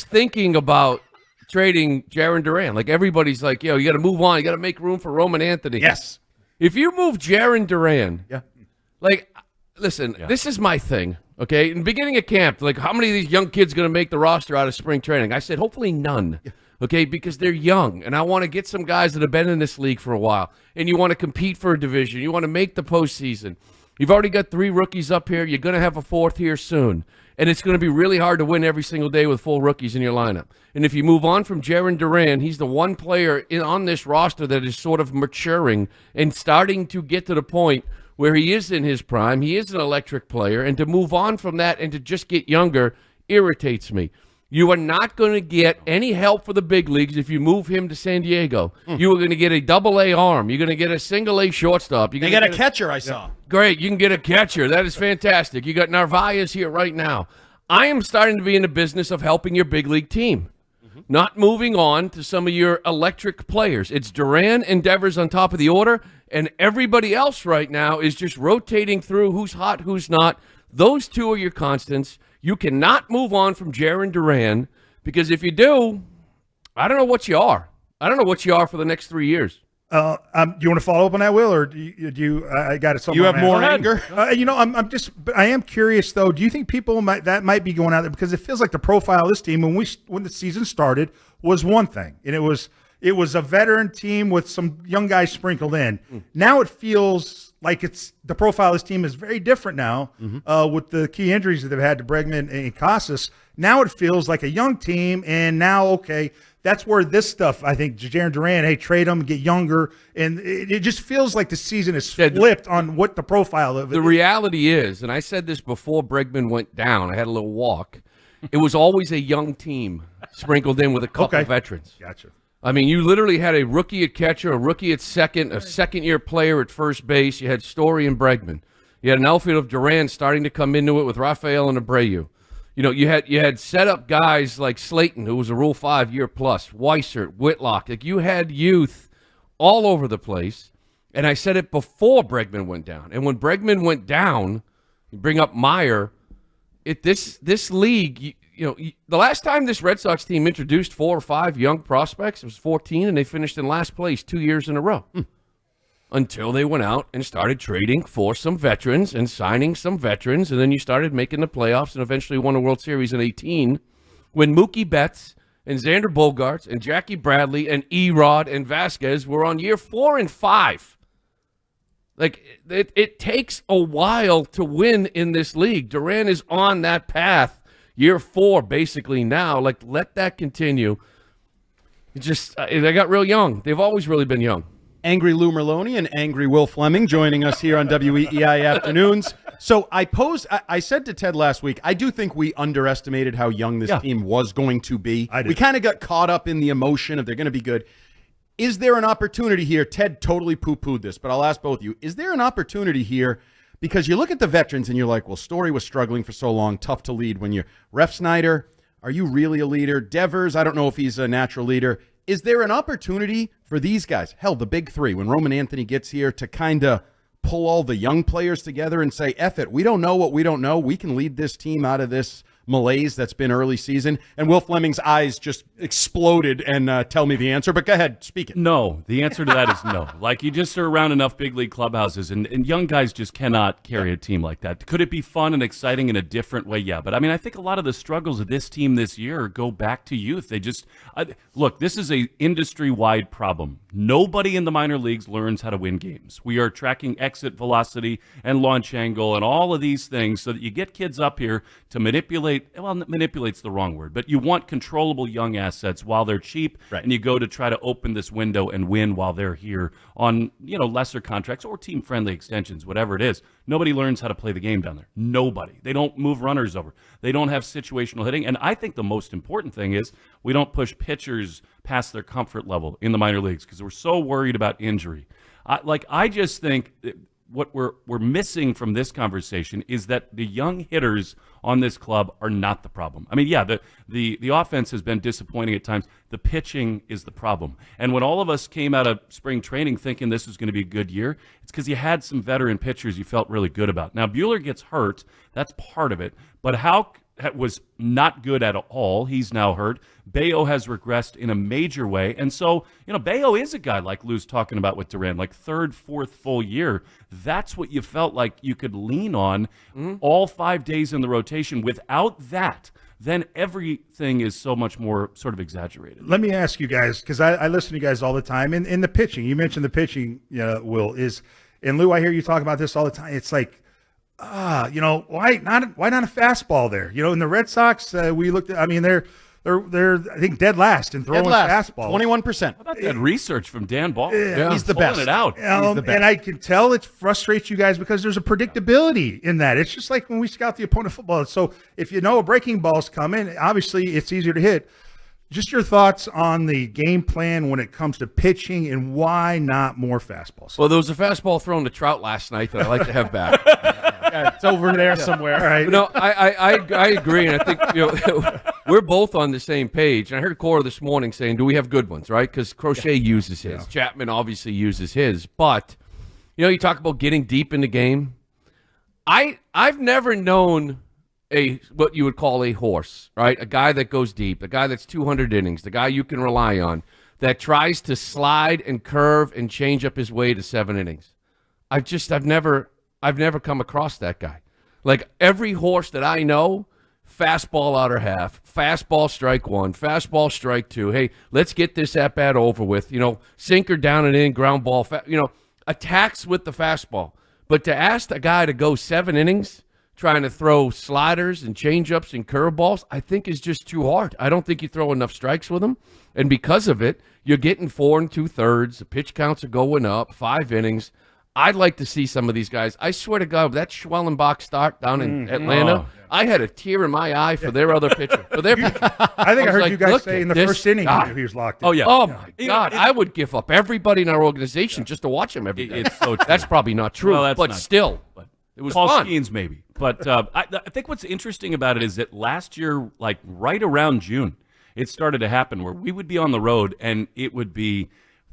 thinking about trading Jarren Duran. Like, everybody's like, yo, you got to move on. You got to make room for Roman Anthony. Yes. If you move Jarren Duran, Yeah. like, listen, this is my thing, okay? In the beginning of camp, like, how many of these young kids going to make the roster out of spring training? I said, hopefully none, okay, because they're young, and I want to get some guys that have been in this league for a while, and you want to compete for a division. You want to make the postseason. You've already got 3 rookies up here. You're going to have a 4th here soon. And it's going to be really hard to win every single day with full rookies in your lineup. And if you move on from Jarren Duran, he's the one player on this roster that is sort of maturing and starting to get to the point where he is in his prime. He is an electric player. And to move on from that and to just get younger irritates me. You are not going to get any help for the big leagues if you move him to San Diego. You are going to get a double-A arm. You're going to get a single-A shortstop. They got a catcher, I saw. Great, you can get a catcher. That is fantastic. You got Narvaez here right now. I am starting to be in the business of helping your big league team, not moving on to some of your electric players. It's Duran and Devers on top of the order, and everybody else right now is just rotating through who's hot, who's not. Those 2 are your constants. You cannot move on from Jarren Duran, because if you do, I don't know what you are. I don't know what you are for the next 3 years. Do you want to follow up on that, Will, or do you I got it. You have more anger. I am curious though. Do you think people might be going out there because it feels like the profile of this team when the season started was one thing, and it was a veteran team with some young guys sprinkled in. Now it feels like the profile of this team is very different now with the key injuries that they've had to Bregman and Casas. Now it feels like a young team, and now, okay, that's where this stuff, I think, Jarren Duran, hey, trade him, get younger, and it just feels like the season is flipped on what the profile of it is. The reality is, and I said this before Bregman went down, I had a little walk, it was always a young team sprinkled in with a couple veterans. Gotcha. I mean, you literally had a rookie at catcher, a rookie at second, a second-year player at first base. You had Story and Bregman. You had an outfield of Duran starting to come into it with Rafael and Abreu. You know, you had set up guys like Slayton, who was a Rule 5 year plus, Weissert, Whitlock. Like, you had youth all over the place. And I said it before Bregman went down. And when Bregman went down, you bring up Meyer, this league, the last time this Red Sox team introduced 4 or 5 young prospects, it was 14, and they finished in last place 2 years in a row. Until they went out and started trading for some veterans and signing some veterans, and then you started making the playoffs and eventually won a World Series in 18 when Mookie Betts and Xander Bogaerts and Jackie Bradley and Erod and Vasquez were on year 4 and 5. Like, it takes a while to win in this league. Duran is on that path, year 4 basically now. Like, let that continue. They got real young. They've always really been young. Angry Lou Merloni and Angry Will Flemming joining us here on WEEI Afternoons. So I said to Ted last week, I do think we underestimated how young this team was going to be. We kind of got caught up in the emotion of they're going to be good. Is there an opportunity here? Ted totally poo-pooed this, but I'll ask both of you. Is there an opportunity here? Because you look at the veterans and you're like, well, Story was struggling for so long, tough to lead. When you're Ref Snyder, are you really a leader? Devers, I don't know if he's a natural leader. Is there an opportunity for these guys, hell, the big 3, when Roman Anthony gets here, to kind of pull all the young players together and say, F it, we don't know what we don't know. We can lead this team out of this malaise that's been early season? And Will Fleming's eyes just exploded and tell me the answer, but go ahead, speak it. No, the answer to that is no. Like, you just are around enough big league clubhouses, and young guys just cannot carry a team like that. Could it be fun and exciting in a different way? Yeah, but I mean, I think a lot of the struggles of this team this year go back to youth. They just look, this is a industry-wide problem. Nobody in the minor leagues learns how to win games. We are tracking exit velocity and launch angle and all of these things so that you get kids up here to manipulate. Well, manipulate's the wrong word, but you want controllable young assets while they're cheap, and you go to try to open this window and win while they're here on, lesser contracts or team-friendly extensions, whatever it is. Nobody learns how to play the game down there. Nobody. They don't move runners over. They don't have situational hitting, and I think the most important thing is we don't push pitchers past their comfort level in the minor leagues because we're so worried about injury. I just think what we're missing from this conversation is that the young hitters on this club are not the problem. I mean, yeah, the offense has been disappointing at times. The pitching is the problem. And when all of us came out of spring training thinking this was going to be a good year, it's because you had some veteran pitchers you felt really good about. Now, Buehler gets hurt. That's part of it. But how was not good at all. He's now hurt. Bayo has regressed in a major way. And so, Bayo is a guy like Lou's talking about with Duran, like third, fourth full year. That's what you felt like you could lean on all 5 days in the rotation. Without that, then everything is so much more sort of exaggerated. Let me ask you guys, because I listen to you guys all the time. In the pitching, you mentioned the pitching, Will, and Lou, I hear you talk about this all the time. It's like, why not a fastball there? In the Red Sox, we looked at, they're I think dead last in throwing fastball. 21%. How about that research from Dan Ball? Yeah. He's the best. It out. He's the best. And I can tell it frustrates you guys because there's a predictability in that. It's just like when we scout the opponent football. So if you know a breaking ball's coming, obviously it's easier to hit. Just your thoughts on the game plan when it comes to pitching and why not more fastballs? Well, there was a fastball thrown to Trout last night that I'd like to have back. Yeah, it's over there somewhere. All right. No, I agree, and I think we're both on the same page. And I heard Cora this morning saying, "Do we have good ones?" Right? Because Crochet uses his, Chapman obviously uses his, but you talk about getting deep in the game. I've never known what you would call a horse, right? A guy that goes deep, a guy that's 200 innings, the guy you can rely on, that tries to slide and curve and change up his way to 7 innings. I've never come across that guy. Like every horse that I know, fastball outer half, fastball strike 1, fastball strike 2. Hey, let's get this at bat over with. Sinker down and in, ground ball. Attacks with the fastball. But to ask a guy to go 7 innings trying to throw sliders and changeups and curveballs, I think is just too hard. I don't think you throw enough strikes with him. And because of it, you're getting 4 2/3. The pitch counts are going up, 5 innings. I'd like to see some of these guys. I swear to God, that Schwellenbach start down in Atlanta, I had a tear in my eye for their other pitcher. I think I heard you guys say in the first inning he was locked in. Oh, yeah. Oh, my God. I would give up everybody in our organization just to watch him every day. It's so true. That's probably not true, Well, but still. It was Paul fun. Skeens, maybe. But I think what's interesting about it is that last year, like right around June, it started to happen where we would be on the road and it would be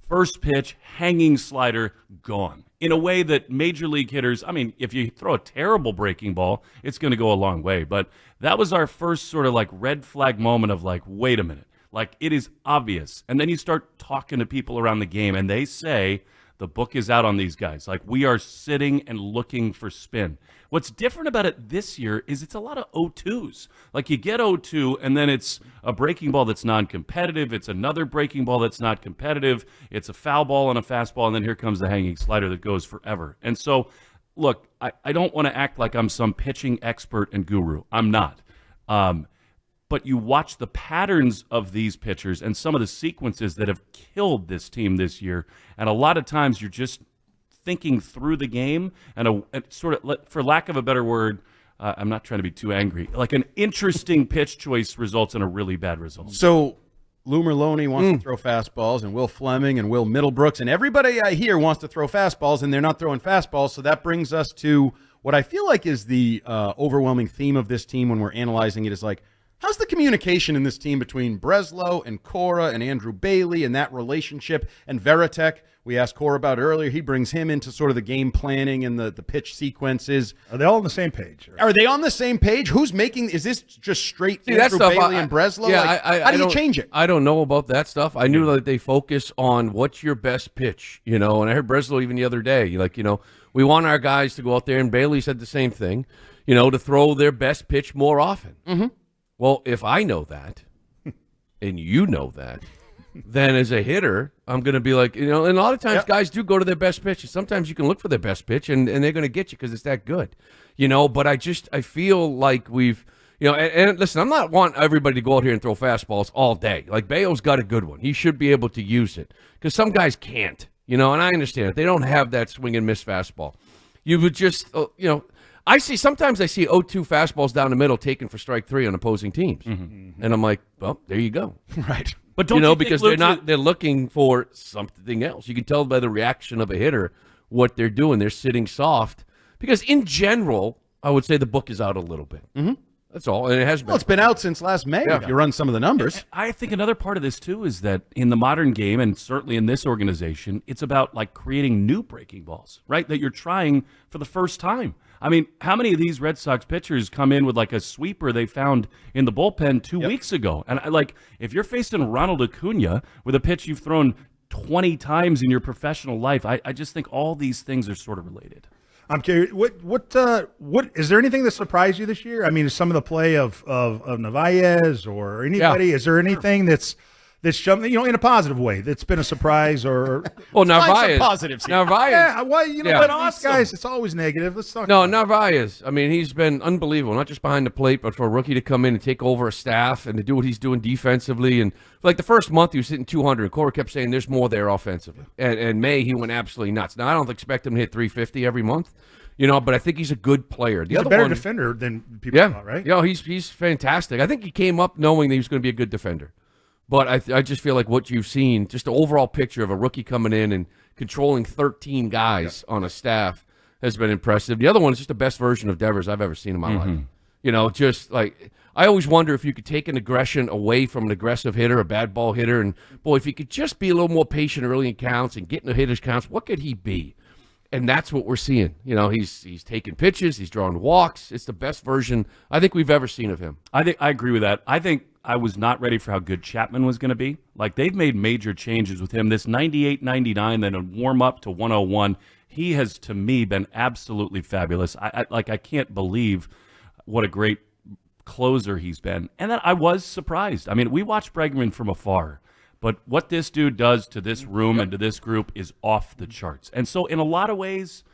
first pitch, hanging slider, gone. In a way that major league hitters, if you throw a terrible breaking ball, it's going to go a long way. But that was our first sort of like red flag moment of like, wait a minute. Like, it is obvious. And then you start talking to people around the game and they say, the book is out on these guys. Like, we are sitting and looking for spin. What's different about it this year is it's a lot of 0-2s. Like, you get 0-2, and then it's a breaking ball that's non-competitive. It's another breaking ball that's not competitive. It's a foul ball and a fastball, and then here comes the hanging slider that goes forever. And so, look, I don't want to act like I'm some pitching expert and guru. I'm not. But you watch the patterns of these pitchers and some of the sequences that have killed this team this year, and a lot of times you're just thinking through the game and sort of, for lack of a better word, I'm not trying to be too angry, like an interesting pitch choice results in a really bad result. So Lou Merloni wants to throw fastballs, and Will Flemming and Will Middlebrooks, and everybody I hear wants to throw fastballs, and they're not throwing fastballs, so that brings us to what I feel like is the overwhelming theme of this team when we're analyzing it is like, how's the communication in this team between Breslow and Cora and Andrew Bailey and that relationship and Veritek? We asked Cora about earlier. He brings him into sort of the game planning and the pitch sequences. Are they all on the same page? Are they on the same page? Who's making – is this just straight Andrew Bailey and Breslow? Yeah, how do you change it? I don't know about that stuff. I knew that they focus on what's your best pitch, and I heard Breslow even the other day. Like, we want our guys to go out there, and Bailey said the same thing, to throw their best pitch more often. Mm-hmm. Well, if I know that, and you know that, then as a hitter, I'm going to be like, and a lot of times guys do go to their best pitch. Sometimes you can look for their best pitch, and they're going to get you because it's that good, But I feel like we've, and listen, I'm not wanting everybody to go out here and throw fastballs all day. Like, Bayo's got a good one. He should be able to use it because some guys can't, and I understand it. They don't have that swing and miss fastball. You would just, sometimes I see 0-2 fastballs down the middle taken for strike 3 on opposing teams. Mm-hmm. And I'm like, well, there you go. Right. But don't because they're looking for something else. You can tell by the reaction of a hitter what they're doing. They're sitting soft because in general, I would say the book is out a little bit. Mm-hmm. That's all, and it has been. Well, it's been out since last May, if you run some of the numbers. I think another part of this, too, is that in the modern game, and certainly in this organization, it's about, like, creating new breaking balls, right, that you're trying for the first time. I mean, how many of these Red Sox pitchers come in with, like, a sweeper they found in the bullpen 2 weeks ago? And, if you're facing Ronald Acuna with a pitch you've thrown 20 times in your professional life, I just think all these things are sort of related. I'm curious. What is there anything that surprised you this year? I mean, some of the play of Narvaez or anybody. Is there anything that's jumped, in a positive way that's been a surprise or? Well, Narvaez. Positives. Narvaez. Yeah. Well, but awesome. guys, it's always negative. Let's talk. No, Narvaez. I mean, he's been unbelievable. Not just behind the plate, but for a rookie to come in and take over a staff and to do what he's doing defensively. And like the first month, he was hitting 200. And Cora kept saying, "There's more there offensively." And May, he went absolutely nuts. Now, I don't expect him to hit 350 every month. But I think he's a good player. He's a better defender than people thought, right? Yeah, he's fantastic. I think he came up knowing that he was going to be a good defender. But I just feel like what you've seen, just the overall picture of a rookie coming in and controlling 13 guys on a staff has been impressive. The other one is just the best version of Devers I've ever seen in my life. Just like I always wonder if you could take an aggression away from an aggressive hitter, a bad ball hitter, and boy, if he could just be a little more patient early in counts and get in the hitters' counts, what could he be? And that's what we're seeing. He's taking pitches, he's drawing walks. It's the best version I think we've ever seen of him. I agree with that. I think I was not ready for how good Chapman was going to be. Like, they've made major changes with him. This 98-99, then a warm up to 101. He has, to me, been absolutely fabulous. I can't believe what a great closer he's been. And then I was surprised. I mean, we watched Bregman from afar. But what this dude does to this room and to this group is off the charts. And so in a lot of ways,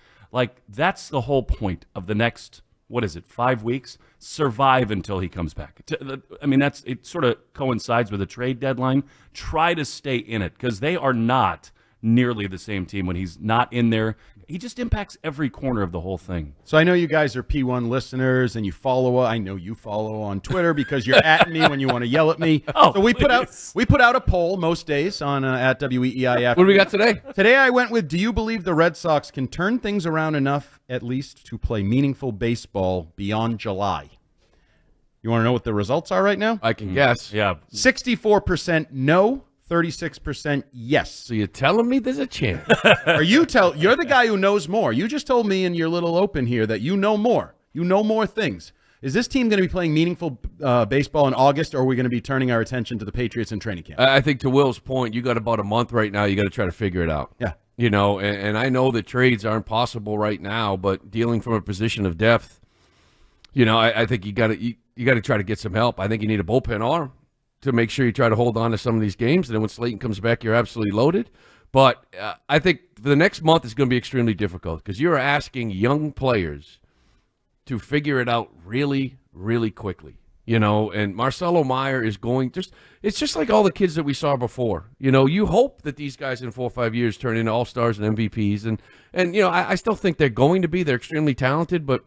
that's the whole point of the next, 5 weeks? Survive until he comes back. I mean, it sort of coincides with the trade deadline. Try to stay in it because they are not nearly the same team when he's not in there. He just impacts every corner of the whole thing. So I know you guys are P1 listeners and you follow. I know you follow on Twitter because you're at me when you want to yell at me. So we put out a poll most days on at WEEI Afternoons. What do we got today? Today I went with, do you believe the Red Sox can turn things around enough at least to play meaningful baseball beyond July? You want to know what the results are right now? I can guess. Yeah. 64% no. 36% yes. So you're telling me there's a chance? You're the guy who knows more. You just told me in your little open here that you know more. You know more things. Is this team going to be playing meaningful baseball in August, or are we going to be turning our attention to the Patriots in training camp? I think to Will's point, you got about a month right now. You got to try to figure it out. Yeah. And I know that trades aren't possible right now, but dealing from a position of depth, I think you got to try to get some help. I think you need a bullpen arm to make sure you try to hold on to some of these games. And then when Slayton comes back, you're absolutely loaded. But I think the next month is going to be extremely difficult because you're asking young players to figure it out really, really quickly. And Marcelo Meyer is it's just like all the kids that we saw before. You hope that these guys in 4 or 5 years turn into all-stars and MVPs. And I still think they're going to be. They're extremely talented, but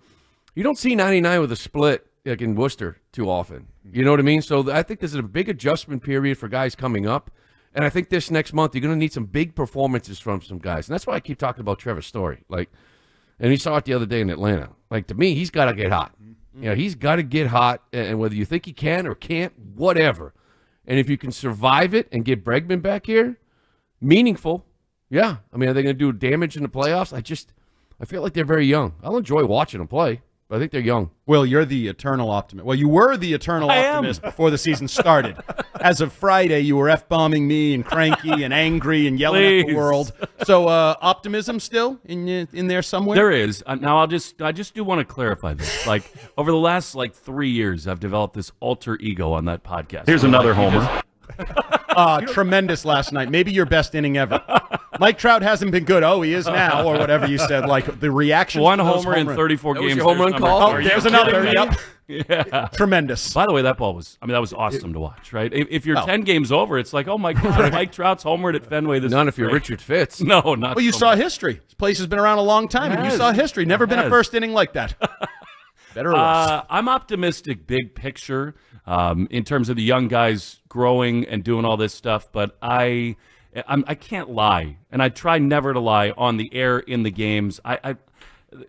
you don't see 99 with a split like in Worcester too often. You know what I mean? So I think there's a big adjustment period for guys coming up. And I think this next month you're going to need some big performances from some guys. And that's why I keep talking about Trevor Story. And he saw it the other day in Atlanta. To me, he's got to get hot. He's got to get hot. And whether you think he can or can't, whatever. And if you can survive it and get Bregman back here, meaningful, yeah. I mean, are they going to do damage in the playoffs? I feel like they're very young. I'll enjoy watching them play. But I think they're young. Will, you're the eternal optimist. Well, you were the eternal optimist before the season started. As of Friday, you were F-bombing me and cranky and angry and yelling at the world. So optimism still in there somewhere? There is. Now, I just do want to clarify this. Over the last 3 years, I've developed this alter ego on that podcast. Here's another homer. Tremendous last night. Maybe your best inning ever. Mike Trout hasn't been good. Oh, he is now, or whatever you said. The reaction. One homer in 34 that games. Was your home run call? Oh, there's another. Yep. Yeah. Tremendous. By the way, that was awesome to watch, right? If you're 10 games over, it's like, oh my God, Mike Trout's homered at Fenway this None if you're Richard Fitz. No, not Well, you saw history. This place has been around a long time, and you saw history. Never been a first inning like that. Better or less. I'm optimistic big picture in terms of the young guys growing and doing all this stuff, but I can't lie, and I try never to lie on the air in the games.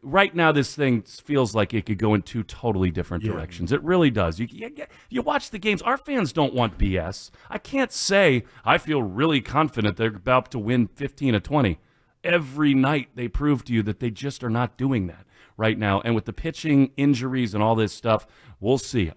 right now this thing feels like it could go in two totally different directions. It really does. You watch the games. Our fans don't want BS. I can't say I feel really confident they're about to win 15-20. Every night they prove to you that they just are not doing that right now. And with the pitching injuries and all this stuff, we'll see.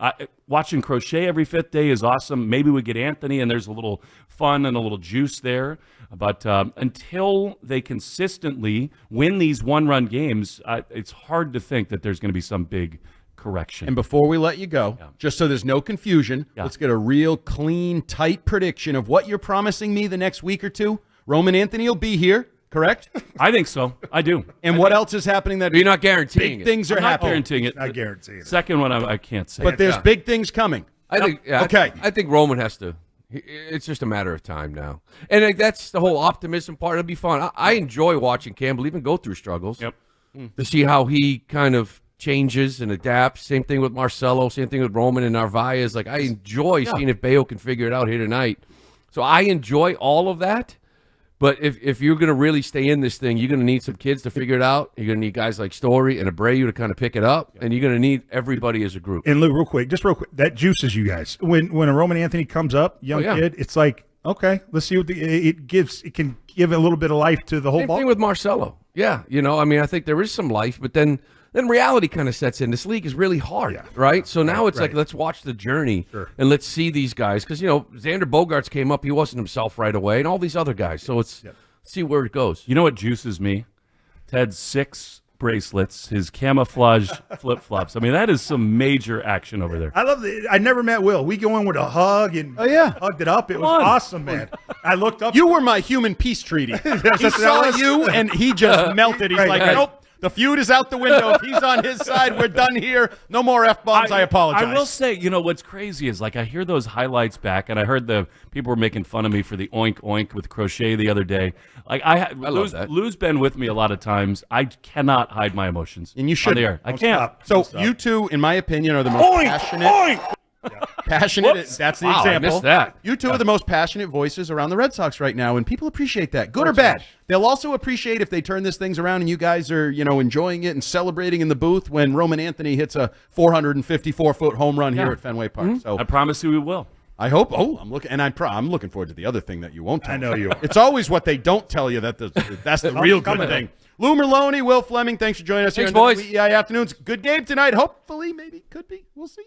Watching Crochet every fifth day is awesome. Maybe we get Anthony and there's a little fun and a little juice there. But until they consistently win these one-run games, it's hard to think that there's going to be some big correction. And before we let you go, just so there's no confusion, let's get a real clean, tight prediction of what you're promising me the next week or two. Roman Anthony will be here. Correct? I think so. I do. And what else is happening that you're not guaranteeing big things are happening? Guaranteeing it. Not guaranteeing it. Second one, I can't say. But there's big things coming. I think. Yeah, okay. I think Roman has to. It's just a matter of time now, and that's the whole optimism part. It'll be fun. I enjoy watching Campbell even go through struggles. Yep. To see how he kind of changes and adapts. Same thing with Marcelo. Same thing with Roman and Narvaez. Like I enjoy seeing if Bayo can figure it out here tonight. So I enjoy all of that. But if you're going to really stay in this thing, you're going to need some kids to figure it out. You're going to need guys like Story and Abreu to kind of pick it up, and you're going to need everybody as a group. And Lou, real quick, that juices you guys. When a Roman Anthony comes up, young kid, it's like, okay, let's see what it gives. It can give a little bit of life to the whole ball. Same thing with Marcelo. Yeah, I mean, I think there is some life, but then reality kind of sets in. This league is really hard, right? So now it's like, let's watch the journey and let's see these guys. Because, Xander Bogaerts came up. He wasn't himself right away, and all these other guys. So let's see where it goes. You know what juices me? Ted's 6 bracelets, his camouflage flip-flops. I mean, that is some major action over there. I love it. I never met Will. We go in with a hug and hugged it up. It was awesome, man. I looked up. You were my human peace treaty. He saw you, and he just melted. He's like, nope. The feud is out the window. If he's on his side, we're done here. No more F-bombs. I apologize. I will say, what's crazy is, like, I hear those highlights back, and I heard the people were making fun of me for the oink oink with Crochet the other day. Like, I love that. Lou's been with me a lot of times. I cannot hide my emotions. And you should. I can't. So you two, in my opinion, are the most passionate. Passionate. Whoops. That's the Wow, example. I missed that. You two are the most passionate voices around the Red Sox right now, and people appreciate that, good or bad. They'll also appreciate if they turn this things around and you guys are, enjoying it and celebrating in the booth when Roman Anthony hits a 454-foot home run here at Fenway Park. So I promise you we will. I hope. I'm looking, and I'm looking forward to the other thing that you won't tell. I know you are. It's always what they don't tell you that's the real good thing. Lou Merloni, Will Flemming, thanks for joining us here on WEEI Afternoons. Good game tonight. Hopefully, maybe, could be. We'll see.